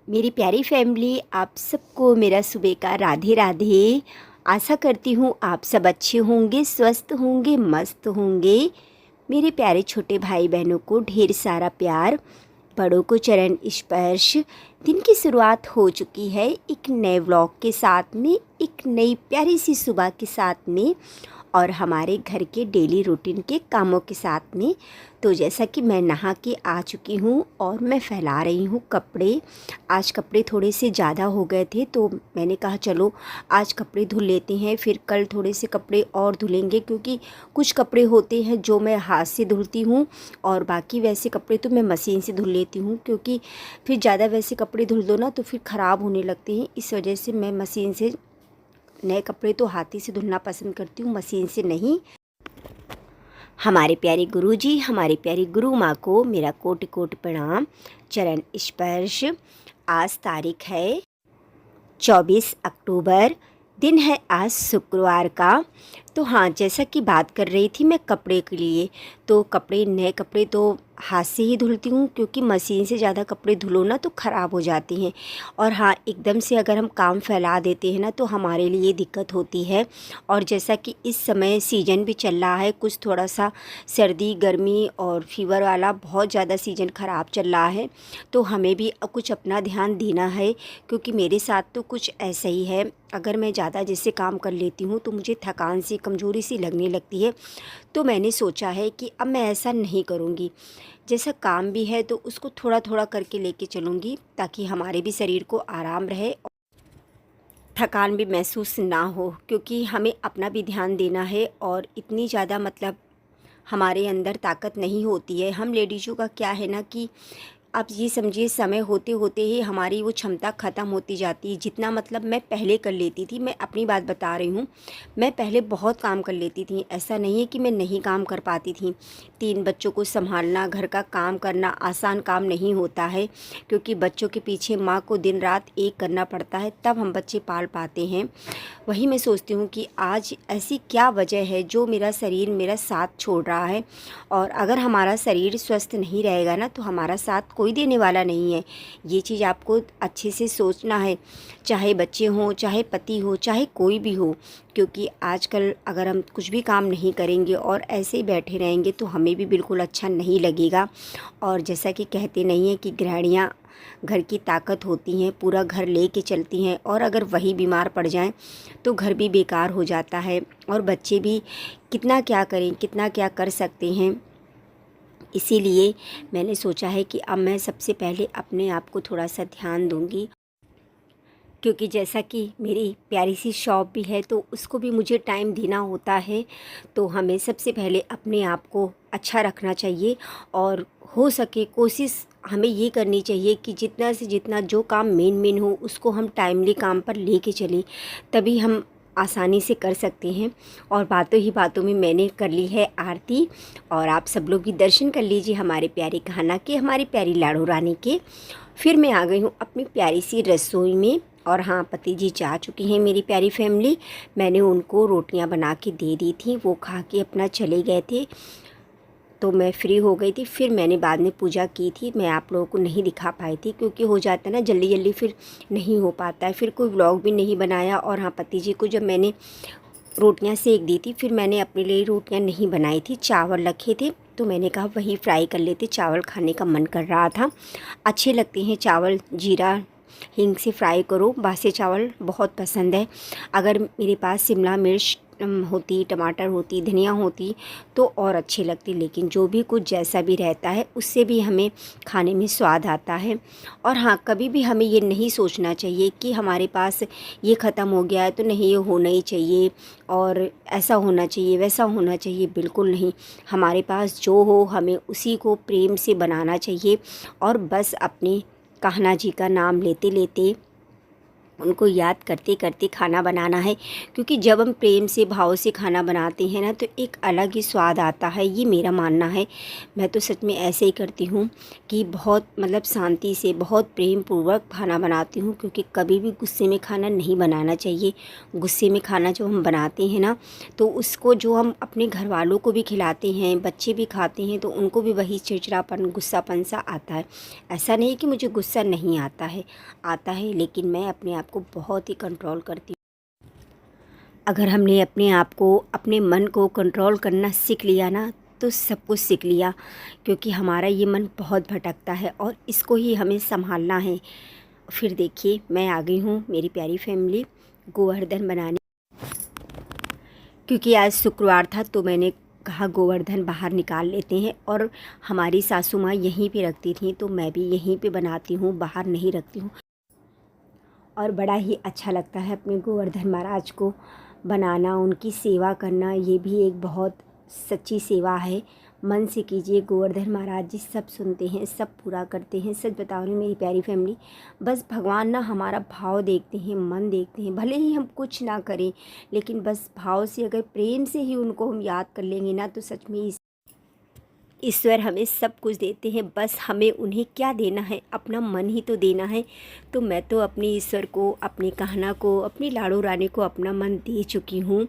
मेरी प्यारी फैमिली, आप सबको मेरा सुबह का राधे राधे। आशा करती हूँ आप सब अच्छे होंगे, स्वस्थ होंगे, मस्त होंगे। मेरे प्यारे छोटे भाई बहनों को ढेर सारा प्यार, बड़ों को चरण स्पर्श। दिन की शुरुआत हो चुकी है एक नए व्लॉग के साथ में, एक नई प्यारी सी सुबह के साथ में और हमारे घर के डेली रूटीन के कामों के साथ में। तो जैसा कि मैं नहा के आ चुकी हूँ और मैं फैला रही हूँ कपड़े। आज कपड़े थोड़े से ज़्यादा हो गए थे तो मैंने कहा चलो आज कपड़े धुल लेते हैं, फिर कल थोड़े से कपड़े और धुलेंगे, क्योंकि कुछ कपड़े होते हैं जो मैं हाथ से धुलती हूँ और बाकी वैसे कपड़े तो मैं मशीन से धुल लेती हूँ, क्योंकि फिर ज़्यादा वैसे कपड़े धुल दो ना तो फिर ख़राब होने लगते हैं। इस वजह से मैं मशीन से, नए कपड़े तो हाथ ही से धुलना पसंद करती हूँ, मशीन से नहीं। हमारे प्यारे गुरुजी, हमारी प्यारी गुरु माँ को मेरा कोटि कोटि प्रणाम, चरण स्पर्श। आज तारीख है 24 अक्टूबर, दिन है आज शुक्रवार का। तो हाँ, जैसा कि बात कर रही थी मैं कपड़े के लिए, तो कपड़े, नए कपड़े तो हाथ से ही धुलती हूँ, क्योंकि मशीन से ज़्यादा कपड़े धुलो ना तो ख़राब हो जाते हैं। और हाँ, एकदम से अगर हम काम फैला देते हैं ना तो हमारे लिए दिक्कत होती है। और जैसा कि इस समय सीज़न भी चल रहा है, कुछ थोड़ा सा सर्दी गर्मी और फीवर वाला बहुत ज़्यादा सीज़न ख़राब चल रहा है, तो हमें भी कुछ अपना ध्यान देना है। क्योंकि मेरे साथ तो कुछ ऐसा ही है, अगर मैं ज़्यादा जैसे काम कर लेती हूँ तो मुझे थकान सी, कमज़ोरी सी लगने लगती है। तो मैंने सोचा है कि अब मैं ऐसा नहीं करूँगी। जैसा काम भी है तो उसको थोड़ा थोड़ा करके लेके चलूँगी, ताकि हमारे भी शरीर को आराम रहे और थकान भी महसूस ना हो, क्योंकि हमें अपना भी ध्यान देना है। और इतनी ज़्यादा मतलब हमारे अंदर ताकत नहीं होती है। हम लेडीज़ों का क्या है ना कि आप ये समझिए, समय होते होते ही हमारी वो क्षमता ख़त्म होती जाती है। जितना मतलब मैं पहले कर लेती थी, मैं अपनी बात बता रही हूँ, मैं पहले बहुत काम कर लेती थी। ऐसा नहीं है कि मैं नहीं काम कर पाती थी। 3 बच्चों को संभालना, घर का काम करना आसान काम नहीं होता है, क्योंकि बच्चों के पीछे माँ को दिन रात एक करना पड़ता है, तब हम बच्चे पाल पाते हैं। वही मैं सोचती हूँ कि आज ऐसी क्या वजह है जो मेरा शरीर मेरा साथ छोड़ रहा है। और अगर हमारा शरीर स्वस्थ नहीं रहेगा ना तो हमारा साथ कोई देने वाला नहीं है। ये चीज़ आपको अच्छे से सोचना है, चाहे बच्चे हों, चाहे पति हो, चाहे कोई भी हो। क्योंकि आजकल अगर हम कुछ भी काम नहीं करेंगे और ऐसे ही बैठे रहेंगे तो हमें भी बिल्कुल अच्छा नहीं लगेगा। और जैसा कि कहते नहीं हैं कि गृहिणियाँ घर की ताकत होती हैं, पूरा घर ले के चलती हैं, और अगर वही बीमार पड़ जाएं तो घर भी बेकार हो जाता है। और बच्चे भी कितना क्या करें, कितना क्या कर सकते हैं। इसीलिए मैंने सोचा है कि अब मैं सबसे पहले अपने आप को थोड़ा सा ध्यान दूंगी, क्योंकि जैसा कि मेरी प्यारी सी शॉप भी है तो उसको भी मुझे टाइम देना होता है। तो हमें सबसे पहले अपने आप को अच्छा रखना चाहिए और हो सके कोशिश हमें ये करनी चाहिए कि जितना से जितना जो काम मेन हो उसको हम टाइमली काम पर लेके चलें, तभी हम आसानी से कर सकते हैं। और बातों ही बातों में मैंने कर ली है आरती, और आप सब लोग भी दर्शन कर लीजिए हमारे प्यारे कान्हा के, हमारी प्यारी लाडो रानी के। फिर मैं आ गई हूँ अपनी प्यारी सी रसोई में। और हाँ, पति जी जा चुकी हैं मेरी प्यारी फैमिली। मैंने उनको रोटियां बना के दे दी थी, वो खा के अपना चले गए थे, तो मैं फ्री हो गई थी। फिर मैंने बाद में पूजा की थी, मैं आप लोगों को नहीं दिखा पाई थी, क्योंकि हो जाता है ना जल्दी जल्दी, फिर नहीं हो पाता है, फिर कोई व्लॉग भी नहीं बनाया। और हाँ, पति जी को जब मैंने रोटियां सेक दी थी, फिर मैंने अपने लिए रोटियां नहीं बनाई थी, चावल रखे थे तो मैंने कहा वही फ्राई कर लेते, चावल खाने का मन कर रहा था। अच्छे लगते हैं चावल, जीरा हींग से फ्राई करो, बासी चावल बहुत पसंद है। अगर मेरे पास शिमला मिर्च होती, टमाटर होती, धनिया होती तो और अच्छी लगती, लेकिन जो भी कुछ जैसा भी रहता है उससे भी हमें खाने में स्वाद आता है। और हाँ, कभी भी हमें ये नहीं सोचना चाहिए कि हमारे पास ये ख़त्म हो गया है तो नहीं, ये होना ही चाहिए और ऐसा होना चाहिए, वैसा होना चाहिए, बिल्कुल नहीं। हमारे पास जो हो हमें उसी को प्रेम से बनाना चाहिए, और बस अपने कान्हा जी का नाम लेते लेते उनको याद करते करते खाना बनाना है, क्योंकि जब हम प्रेम से भाव से खाना बनाते हैं ना तो एक अलग ही स्वाद आता है, ये मेरा मानना है। मैं तो सच में ऐसे ही करती हूँ कि बहुत मतलब शांति से बहुत प्रेम पूर्वक खाना बनाती हूँ, क्योंकि कभी भी गुस्से में खाना नहीं बनाना चाहिए। गुस्से में खाना जब हम बनाते हैं ना तो उसको जो हम अपने घर वालों को भी खिलाते हैं, बच्चे भी खाते हैं, तो उनको भी वही चिड़चिड़ापन गुस्सापन सा आता है। ऐसा नहीं कि मुझे गुस्सा नहीं आता है, लेकिन मैं अपने आप को बहुत ही कंट्रोल करती हूँ। अगर हमने अपने आप को, अपने मन को कंट्रोल करना सीख लिया ना तो सब कुछ सीख लिया, क्योंकि हमारा ये मन बहुत भटकता है और इसको ही हमें संभालना है। फिर देखिए मैं आ गई हूँ मेरी प्यारी फैमिली गोवर्धन बनाने, क्योंकि आज शुक्रवार था तो मैंने कहा गोवर्धन बाहर निकाल लेते हैं। और हमारी सासू माँ यहीं पे रखती थी तो मैं भी यहीं पे बनाती हूँ, बाहर नहीं रखती हूँ। और बड़ा ही अच्छा लगता है अपने गोवर्धन महाराज को बनाना, उनकी सेवा करना। ये भी एक बहुत सच्ची सेवा है। मन से कीजिए, गोवर्धन महाराज जी सब सुनते हैं, सब पूरा करते हैं। सच बता रही हूँ मेरी प्यारी फैमिली, बस भगवान ना हमारा भाव देखते हैं, मन देखते हैं। भले ही हम कुछ ना करें, लेकिन बस भाव से, अगर प्रेम से ही उनको हम याद कर लेंगे ना तो सच में ईश्वर हमें सब कुछ देते हैं। बस हमें उन्हें क्या देना है, अपना मन ही तो देना है। तो मैं तो अपने ईश्वर को, अपनी कहना को, अपनी लाड़ो रानी को अपना मन दे चुकी हूँ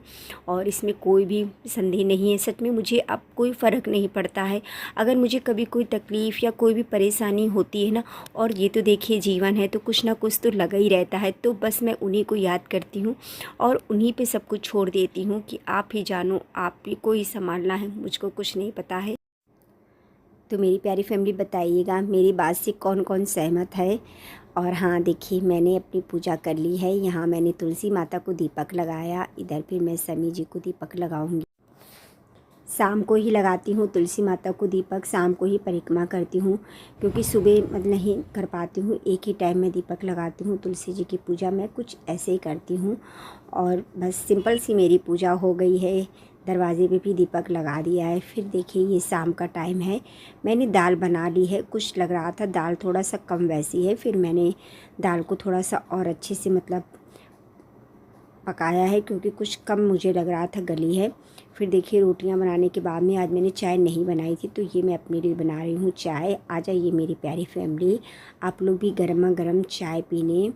और इसमें कोई भी संदेह नहीं है। सच में मुझे अब कोई फ़र्क नहीं पड़ता है। अगर मुझे कभी कोई तकलीफ़ या कोई भी परेशानी होती है ना, और ये तो देखिए जीवन है तो कुछ ना कुछ तो लगा ही रहता है, तो बस मैं उन्हीं को याद करती हूँ और उन्हीं पे सब कुछ छोड़ देती हूँ कि आप ही जानो, आप ही को ही संभालना है, मुझको कुछ नहीं पता है। तो मेरी प्यारी फैमिली बताइएगा मेरी बात से कौन कौन सहमत है। और हाँ देखिए मैंने अपनी पूजा कर ली है। यहाँ मैंने तुलसी माता को दीपक लगाया, इधर फिर मैं शनि जी को दीपक लगाऊंगी। शाम को ही लगाती हूँ तुलसी माता को दीपक, शाम को ही परिक्रमा करती हूँ, क्योंकि सुबह मतलब नहीं कर पाती हूँ। एक ही टाइम में दीपक लगाती हूँ। तुलसी जी की पूजा मैं कुछ ऐसे ही करती हूँ और बस सिंपल सी मेरी पूजा हो गई है। दरवाजे पे भी दीपक लगा दिया है। फिर देखिए ये शाम का टाइम है, मैंने दाल बना ली है। कुछ लग रहा था दाल थोड़ा सा कम वैसी है, फिर मैंने दाल को थोड़ा सा और अच्छे से मतलब पकाया है, क्योंकि कुछ कम मुझे लग रहा था गली है। फिर देखिए रोटियां बनाने के बाद में आज मैंने चाय नहीं बनाई थी, तो ये मैं अपने लिए बना रही हूँ चाय। आ जाइए मेरी प्यारी फैमिली, आप लोग भी गर्मा गर्म चाय पीने।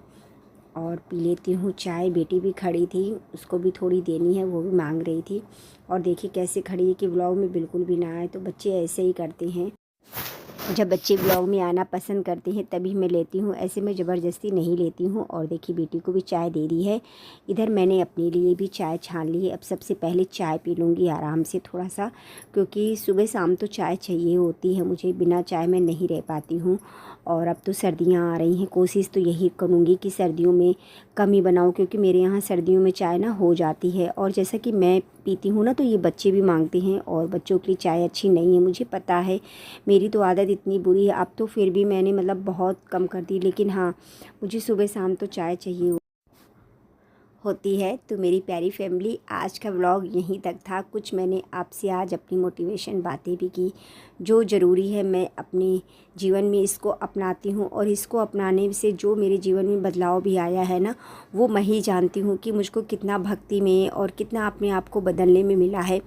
और पी लेती हूँ चाय। बेटी भी खड़ी थी, उसको भी थोड़ी देनी है, वो भी मांग रही थी। और देखिए कैसे खड़ी है कि व्लॉग में बिल्कुल भी ना आए, तो बच्चे ऐसे ही करते हैं। जब बच्चे ब्लॉग में आना पसंद करते हैं तभी मैं लेती हूँ, ऐसे में ज़बरदस्ती नहीं लेती हूँ। और देखिए बेटी को भी चाय दे दी है। इधर मैंने अपने लिए भी चाय छान ली है। अब सबसे पहले चाय पी लूँगी आराम से थोड़ा सा, क्योंकि सुबह शाम तो चाय चाहिए होती है मुझे, बिना चाय मैं नहीं रह पाती हूँ। और अब तो सर्दियाँ आ रही हैं, कोशिश तो यही करूँगी कि सर्दियों में कम ही बनाऊँ, क्योंकि मेरे यहाँ सर्दियों में चाय ना हो जाती है। और जैसा कि मैं पीती हूँ ना तो ये बच्चे भी मांगते हैं, और बच्चों के लिए चाय अच्छी नहीं है, मुझे पता है। मेरी तो आदत इतनी बुरी है, अब तो फिर भी मैंने मतलब बहुत कम कर दी, लेकिन हाँ मुझे सुबह शाम तो चाय चाहिए होती है। तो मेरी प्यारी फैमिली आज का व्लॉग यहीं तक था। कुछ मैंने आपसे आज अपनी मोटिवेशन बातें भी की, जो ज़रूरी है मैं अपने जीवन में इसको अपनाती हूँ। और इसको अपनाने से जो मेरे जीवन में बदलाव भी आया है ना, वो मैं ही जानती हूँ कि मुझको कितना भक्ति में और कितना अपने आप को बदलने में मिला है।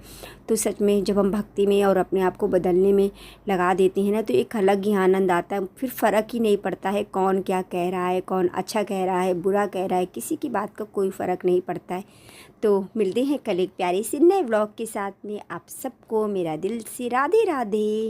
तो सच में जब हम भक्ति में और अपने आप को बदलने में लगा देते हैं ना तो एक अलग ही आनंद आता है। फिर फ़र्क ही नहीं पड़ता है कौन क्या कह रहा है, कौन अच्छा कह रहा है, बुरा कह रहा है, किसी की बात का कोई फ़र्क नहीं पड़ता है। तो मिलते हैं कल एक प्यारे से नए व्लॉग के साथ में। आप सबको मेरा दिल से राधे राधे।